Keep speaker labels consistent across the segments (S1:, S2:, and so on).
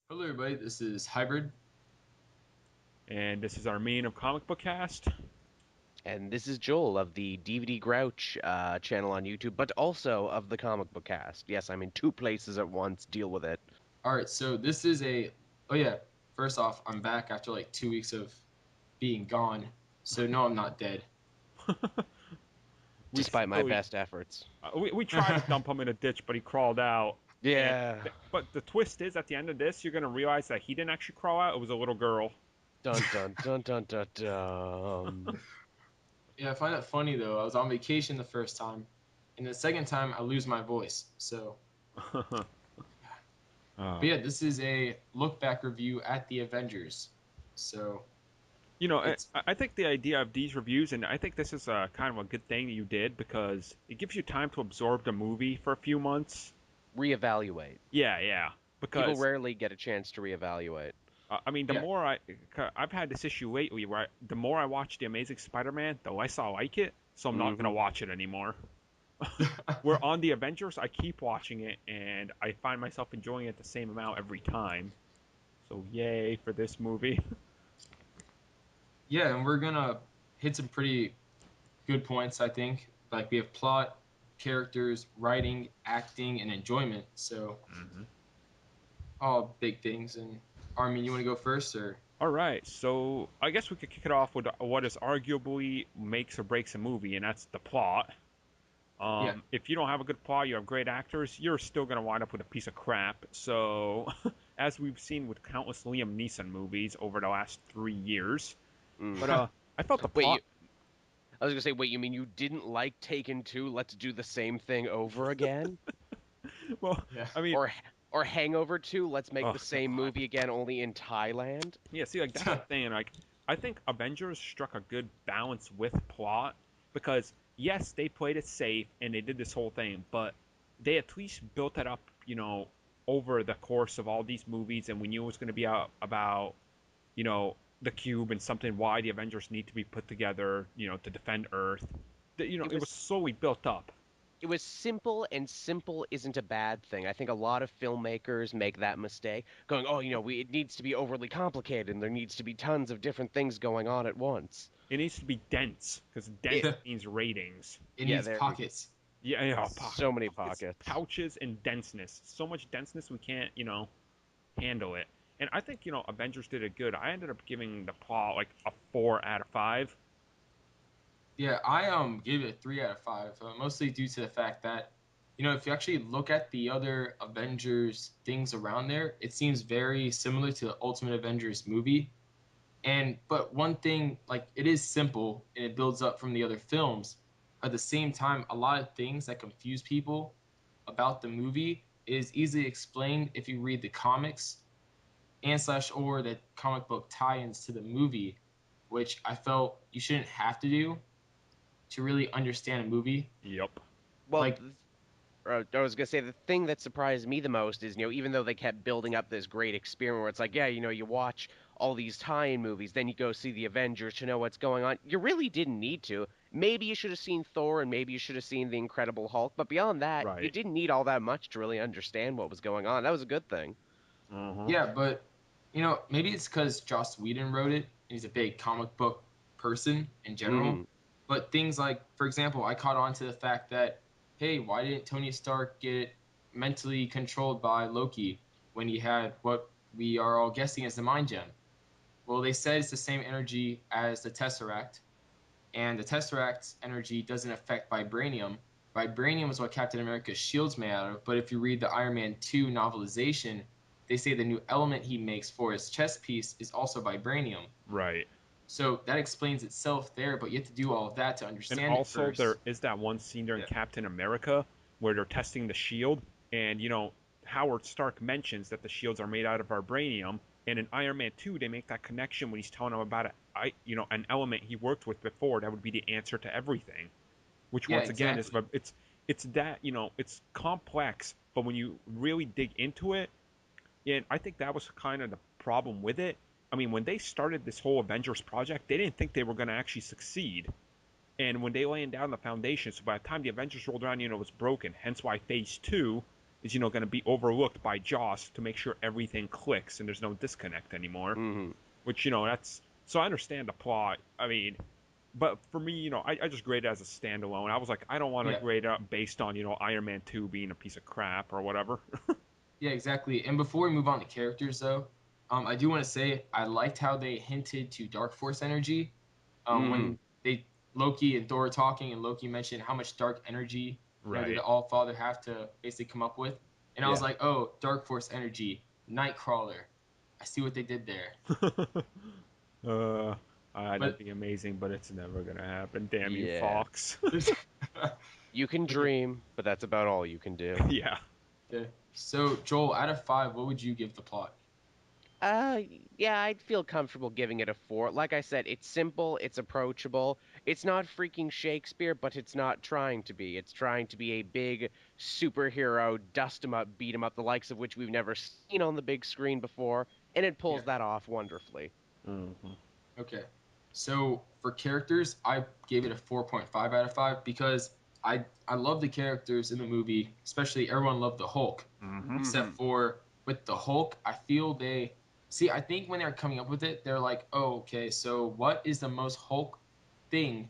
S1: Hello, everybody. This is Hybrid.
S2: And this is our main of Comic Book Cast.
S3: And this is Joel of the DVD Grouch channel on YouTube, but also of the Comic Book Cast. Yes, I'm in two places at once. Deal with it.
S1: All right, so this is a. Oh yeah. First off, I'm back after like 2 weeks of being gone. So no, I'm not dead.
S2: we
S3: Despite my
S2: really
S3: best efforts.
S2: we tried to dump him in a ditch, but he crawled out. And
S3: Yeah.
S2: but the twist is, at the end of this, you're gonna realize that he didn't actually crawl out. It was a little girl.
S3: Dun dun dun dun dun dun.
S1: Yeah, I find that funny though. I was on vacation the first time, and the second time I lose my voice. So, but
S2: uh,
S1: yeah, this is a look back review at the Avengers. So
S2: I,
S1: it's
S2: I think the idea of these reviews, and I think this is a kind of a good thing that you did because it gives you time to absorb the movie for a few months.
S3: Reevaluate.
S2: Yeah.
S3: People
S2: Because
S3: rarely get a chance to reevaluate.
S2: I mean, the
S1: yeah.
S2: more I've had this issue lately, where the more I watch the Amazing Spider-Man, the less I like it. So I'm not gonna
S3: Hmm.
S2: watch it anymore. Where on the Avengers, I keep watching it, and I find myself enjoying it the same amount every time. So yay for this movie.
S1: Yeah, and we're gonna hit some pretty good points, I think. Like we have plot, characters, writing, acting, and enjoyment. So all big things. And Armin, you want to go first, or
S2: All right, so I guess we could kick it off with what is arguably makes or breaks a movie, and that's the plot.
S1: yeah,
S2: If you don't have a good plot, you have great actors, you're still going to wind up with a piece of crap. So, as we've seen with countless Liam Neeson movies over the last 3 years, but
S3: Mm.
S2: I felt the
S3: Wait,
S2: plot.
S3: I was gonna say, wait, you mean you didn't like Taken 2? Let's do the same thing over again?
S2: Well,
S1: yeah,
S2: I mean,
S3: Or or Hangover 2? Let's make
S2: oh
S3: the same
S2: god,
S3: movie again, only in Thailand?
S2: yeah. See, like that's the thing. Like, I think Avengers struck a good balance with plot because yes, they played it safe and they did this whole thing, but they at least built it up, over the course of all these movies, and we knew it was going to be about the cube and something why the Avengers need to be put together, to defend Earth.
S3: It
S2: It was
S3: was
S2: slowly built up.
S3: it was simple, and simple isn't a bad thing. I think a lot of filmmakers make that mistake, going, "Oh, it needs to be overly complicated, and there needs to be tons of different things going on at once."
S2: It needs to be dense because dense
S3: It,
S2: means ratings.
S1: it
S3: yeah,
S1: needs
S3: there we
S1: pockets.
S3: so many
S2: pockets,
S3: pockets.
S2: pouches, and denseness. So much denseness we can't, handle it. And I think Avengers did it good. I ended up giving the plot like a 4 out of 5.
S1: Yeah, I gave it a 3 out of 5, mostly due to the fact that if you actually look at the other Avengers things around there, it seems very similar to the Ultimate Avengers movie. And but one thing, like it is simple and it builds up from the other films. At the same time, a lot of things that confuse people about the movie is easily explained if you read the comics and slash or the comic book tie-ins to the movie, which I felt you shouldn't have to do to really understand a movie.
S2: Yep.
S3: Well,
S1: Like,
S3: I was gonna say the thing that surprised me the most is, even though they kept building up this great experiment where it's like, yeah, you watch all these tie-in movies, then you go see the Avengers to know what's going on. You really didn't need to. Maybe you should have seen Thor, and maybe you should have seen the Incredible Hulk, but beyond that, you
S2: Right.
S3: didn't need all that much to really understand what was going on. That was a good thing.
S2: Uh-huh.
S1: yeah, but maybe it's because Joss Whedon wrote it and he's a big comic book person in general.
S3: Hmm.
S1: But things like, for example, I caught on to the fact that, hey, why didn't Tony Stark get mentally controlled by Loki when he had what we are all guessing is the mind gem? Well, they said it's the same energy as the Tesseract, and the Tesseract's energy doesn't affect vibranium. Vibranium is what Captain America's shield's made out of, but if you read the Iron Man 2 novelization, they say the new element he makes for his chest piece is also vibranium.
S2: Right.
S1: So that explains itself there, but you have to do all of that to
S2: And
S1: understand it
S2: also, there
S1: first.
S2: is that one scene during
S1: Yeah.
S2: Captain America where they're testing the shield, and Howard Stark mentions that the shields are made out of vibranium. And in Iron Man 2, they make that connection when he's telling him about an element he worked with before that would be the answer to everything. Which
S1: Yeah,
S2: once again is
S1: exactly.
S2: it's that it's complex, but when you really dig into it, and I think that was kind of the problem with it. I mean, when they started this whole Avengers project, they didn't think they were going to actually succeed. And when they laying down the foundation, so by the time the Avengers rolled around, it was broken. Hence why Phase 2 is going to be overlooked by Joss to make sure everything clicks and there's no disconnect anymore.
S3: Hmm.
S2: Which that's so I understand the plot. I mean, but for me, I just grade it as a standalone. I was like, I don't want to
S1: Yeah.
S2: grade it up based on Iron Man 2 being a piece of crap or whatever.
S1: Yeah, exactly. And before we move on to characters, though, I do want to say I liked how they hinted to Dark Force energy.
S3: Hmm.
S1: When they Loki and Thor were talking, and Loki mentioned how much dark energy, did the
S2: Right.
S1: All Father have to basically come up with? And I was
S3: Yeah.
S1: like, oh, Dark Force energy, Nightcrawler. I see what they did there.
S2: uh, that'd
S1: But
S2: be amazing, but it's never gonna happen. Damn you,
S3: Yeah.
S2: Fox.
S3: You can
S1: okay,
S3: dream, but that's about all you can do.
S2: Yeah.
S1: okay. So Joel, out of 5, what would you give the plot?
S3: Uh, yeah, I'd feel comfortable giving it a 4. Like I said, it's simple, it's approachable. It's not freaking Shakespeare, but it's not trying to be. It's trying to be a big superhero, dust 'em up, beat 'em up, the likes of which we've never seen on the big screen before, and it
S1: Yeah.
S3: pulls that off wonderfully.
S2: Hmm.
S1: Okay. So for characters, I gave it a 4.5 out of 5 because I love the characters in the movie, especially everyone loved the Hulk,
S2: Hmm.
S3: Hmm.
S1: except for with the Hulk, I feel they see, I think when they're coming up with it, they're like, "Oh, okay, so what is the most Hulk thing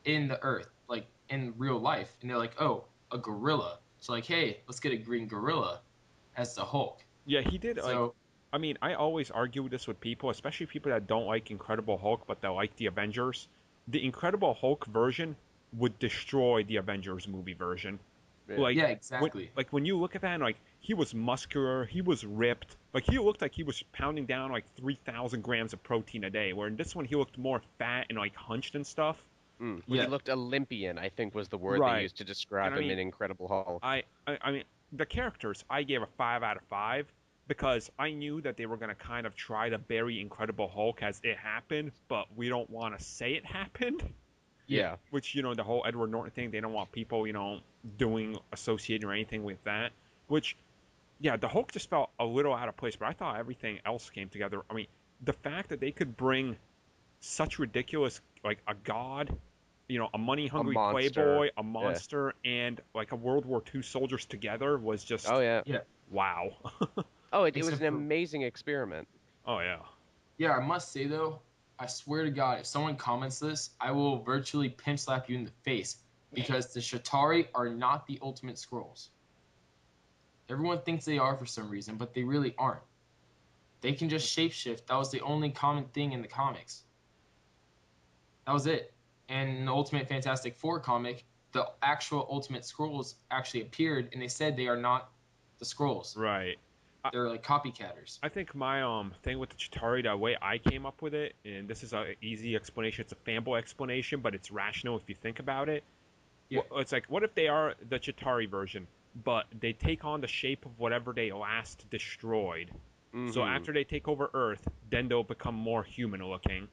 S1: in the earth, like in real life?" And they're like, "Oh, a gorilla." So like, "Hey, let's get a green gorilla as the Hulk."
S2: Yeah, he did like.
S1: So,
S2: I mean, I always argue this with people, especially people that don't like Incredible Hulk, but they like the Avengers. The Incredible Hulk version would destroy the Avengers movie version.
S3: Yeah.
S2: Like
S1: yeah,
S2: when
S1: exactly.
S2: when you look at that, and, like he was muscular, he was ripped, like he looked like he was pounding down like 3,000 grams of protein a day. Where in this one he looked more fat and like hunched and stuff.
S3: Mm. He
S1: Yeah.
S3: looked Olympian, I think was the word they
S2: Right.
S3: used to
S2: And
S3: describe
S2: I
S3: him
S2: mean,
S3: in Incredible Hulk.
S2: I mean, the characters I gave a 5 out of 5 because I knew that they were gonna kind of try to bury Incredible Hulk as it happened, but we don't want to say it happened.
S1: Yeah.
S3: Yeah.
S2: Which the whole Edward Norton thing, they don't want people doing associating or anything with that. Which yeah, the Hulk just felt a little out of place, but I thought everything else came together. I mean, the fact that they could bring such ridiculous, like a god, a money
S3: A
S2: hungry
S3: monster.
S2: playboy, a
S3: Yeah.
S2: monster, and like a World War II soldiers together was
S3: Oh
S2: just
S3: yeah.
S1: Yeah.
S2: wow.
S3: Oh, it was
S1: Except
S3: an
S1: for
S3: amazing experiment.
S2: Oh yeah.
S1: Yeah, I must say though, I swear to God, if someone comments this, I will virtually pinch slap you in the face because the Shatari are not the ultimate scrolls. Everyone thinks they are for some reason, but they really aren't. They can just shapeshift. That was the only common thing in the comics. That was it. And in the Ultimate Fantastic Four comic, the actual Ultimate Scrolls actually appeared, and they said they are not the Scrolls.
S2: Right. I,
S1: They're like copycatters.
S2: I think my thing with the Chitauri, the way I came up with it, and this is a easy explanation. It's a fanboy explanation, but it's rational if you think about it.
S1: Yeah.
S2: It's like, what if they are the Chitari version, but they take on the shape of whatever they last destroyed? So
S3: Hmm.
S2: after they take over Earth, then they'll become more human looking.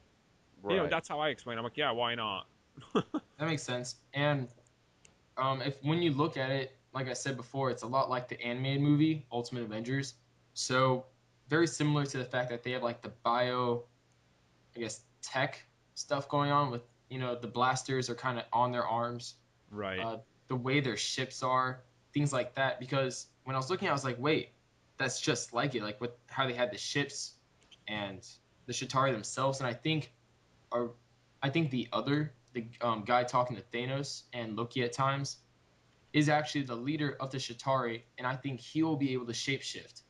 S3: Right.
S2: That's how I explain. I'm like, yeah, why not?
S1: That makes sense. And if when you look at it, like I said before, it's a lot like the animated movie Ultimate Avengers. So very similar to the fact that they have like the bio, I guess, tech stuff going on with the blasters are kind of on their arms,
S2: Right.
S1: uh, the way their ships are, things like that. Because when I was looking, I was like, wait, that's just like it, like with how they had the ships and the Shatari themselves. And are I think the guy talking to Thanos and Loki at times is actually the leader of the Shatari, and I think he will be able to shapeshift,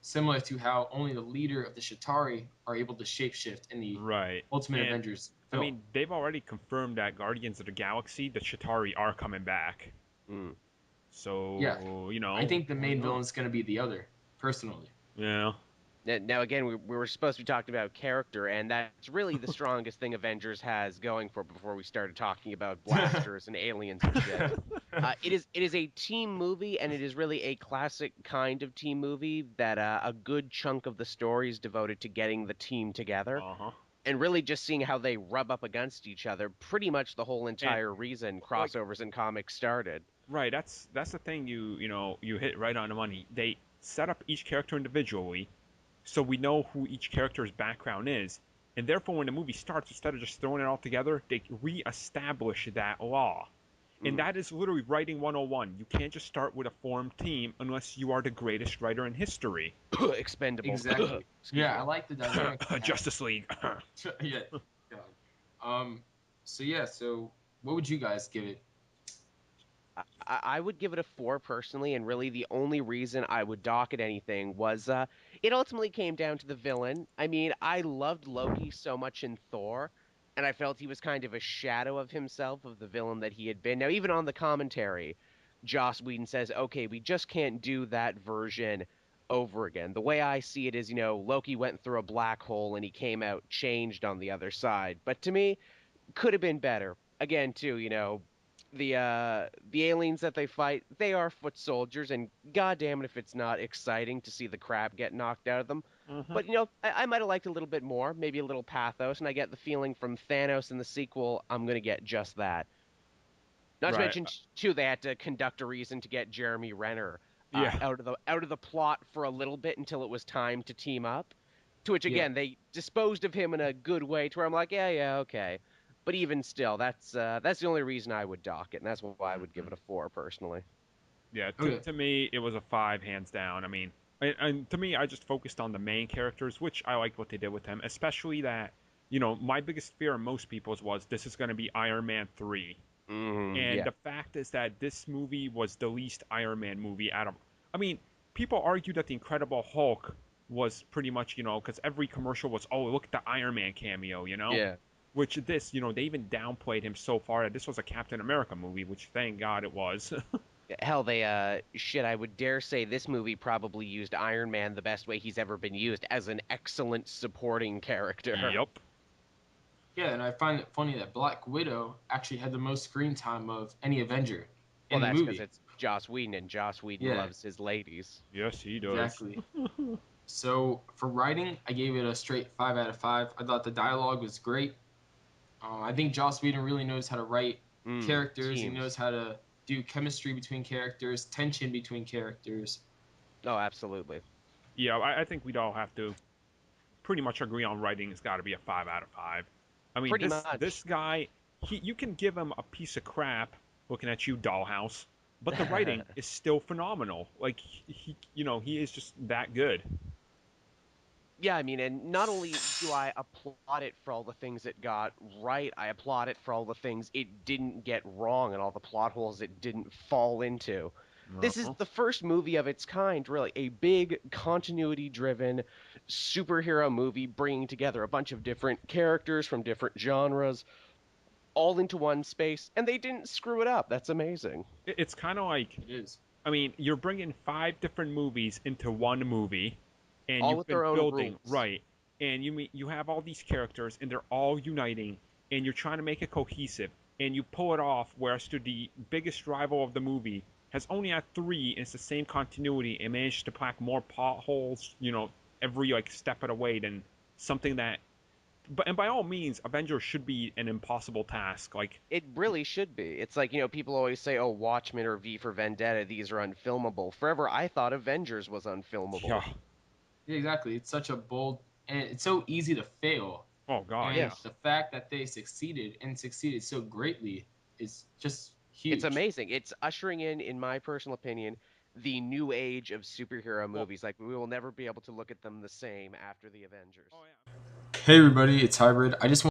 S1: similar to how only the leader of the Shatari are able to shapeshift in the
S2: Right.
S1: Ultimate
S2: And
S1: Avengers
S2: I
S1: film.
S2: mean, they've already confirmed that Guardians of the Galaxy, the Chitari are coming back.
S3: Mm.
S1: Yeah,
S2: So,
S1: I think the
S2: why
S1: main
S2: not?
S1: villain is going to be the other, personally.
S2: Yeah.
S3: Now, again, we were supposed to be talking about character, and that's really the strongest thing Avengers has going for it before we started talking about blasters and aliens and shit. It is a team movie, and it is really a classic kind of team movie that a good chunk of the story is devoted to getting the team together,
S2: Uh huh.
S3: and really just seeing how they rub up against each other. Pretty much the whole
S2: And
S3: entire reason
S2: like,
S3: crossovers in comics started.
S2: right, that's the thing you hit right on the money. They set up each character individually, so we know who each character's background is, and therefore when the movie starts, instead of just throwing it all together, they re-establish that law. And that is literally writing 101. You can't just start with a formed team unless you are the greatest writer in history.
S3: Expendables.
S1: Exactly.
S3: Excuse
S1: Yeah,
S3: me.
S1: I like the dynamic they have.
S2: Justice League.
S1: Yeah. God. So yeah. So what would you guys give it?
S3: I would give it a 4 personally, and really the only reason I would dock at anything was it ultimately came down to the villain. I mean, I loved Loki so much in Thor, and I felt he was kind of a shadow of himself, of the villain that he had been. Now, even on the commentary, Joss Whedon says, okay, we just can't do that version over again. The way I see it is, Loki went through a black hole and he came out changed on the other side. But to me, could have been better. Again, too, the aliens that they fight, they are foot soldiers, and god damn it if it's not exciting to see the crap get knocked out of them.
S2: Hmm.
S3: But I might have liked a little bit more, maybe a little pathos, and I get the feeling from Thanos in the sequel, I'm gonna get just that. Not to
S2: Right.
S3: mention, too, they had to conduct a reason to get Jeremy Renner
S2: Yeah.
S3: out of the plot for a little bit until it was time to team up. To which
S1: Yeah.
S3: again they disposed of him in a good way, to where I'm like, yeah, yeah, okay. But even still, that's the only reason I would dock it, and that's why I would give
S2: Hmm.
S3: it a 4 personally.
S2: Yeah. To,
S1: Okay.
S2: to me, it was a 5 hands down. I mean, and to me, I just focused on the main characters, which I liked what they did with them, especially that, my biggest fear of most people's was this is going to be Iron Man 3. And
S3: Yeah,
S2: the fact is that this movie was the least Iron Man movie out of. I mean, people argue that the Incredible Hulk was pretty much, because every commercial was, oh, look at the Iron Man cameo.
S3: yeah.
S2: Which this, they even downplayed him so far that this was a Captain America movie, which thank God it was.
S3: Hell, shit, I would dare say this movie probably used Iron Man the best way he's ever been used, as an excellent supporting character.
S2: Yup.
S1: Yeah, and I find it funny that Black Widow actually had the most screen time of any Avenger
S3: Well,
S1: in the
S3: that's because
S1: movie.
S3: it's Joss Whedon, and Joss Whedon
S1: Yeah,
S3: loves his ladies.
S2: Yes, he does.
S1: exactly. So for writing, I gave it a straight 5 out of 5. I thought the dialogue was great. I think Joss Whedon really knows how to write characters. He knows
S3: Teams.
S1: how to do chemistry between characters, tension between characters.
S3: Oh, absolutely.
S2: Yeah, I think we'd all have to pretty much agree on writing has got to be a 5 out of 5. I mean,
S3: Pretty
S2: this
S3: much.
S2: guy, you can give him a piece of crap looking at you, dollhouse, but the writing is still phenomenal. Like he is just that good.
S3: Yeah, I mean, and not only do I applaud it for all the things it got right, I applaud it for all the things it didn't get wrong and all the plot holes it didn't fall into. This is
S2: Uh-huh.
S3: the first movie of its kind, really, a big continuity driven superhero movie bringing together a bunch of different characters from different genres all into one space, and they didn't screw it up. That's amazing.
S2: It's kind of like,
S1: It is.
S2: I mean, you're bringing 5 different movies into one movie, and
S3: All
S2: you've
S3: with
S2: been
S3: their own
S2: building
S3: rules.
S2: right, and you have all these characters, and they're all uniting, and you're trying to make it cohesive, and you pull it off. Whereas to the biggest rival of the movie has only had 3, and it's the same continuity, and managed to pack more potholes, every like step of the way than something that. But and by all means, Avengers should be an impossible task. Like,
S3: It really should be. It's like, people always say, oh, Watchmen or V for Vendetta, these are unfilmable. Forever, I thought Avengers was unfilmable.
S2: yeah,
S1: Yeah, exactly. It's such a bold and it's so easy to fail.
S2: oh god,
S1: And
S2: yeah.
S3: Yes.
S1: the fact that they succeeded and succeeded so greatly is just
S3: It's
S1: huge.
S3: amazing. It's ushering in my personal opinion, the new age of superhero
S2: Well,
S3: movies. Like, we will never be able to look at them the same after the Avengers.
S2: oh yeah.
S1: Hey everybody, it's Hybrid. I just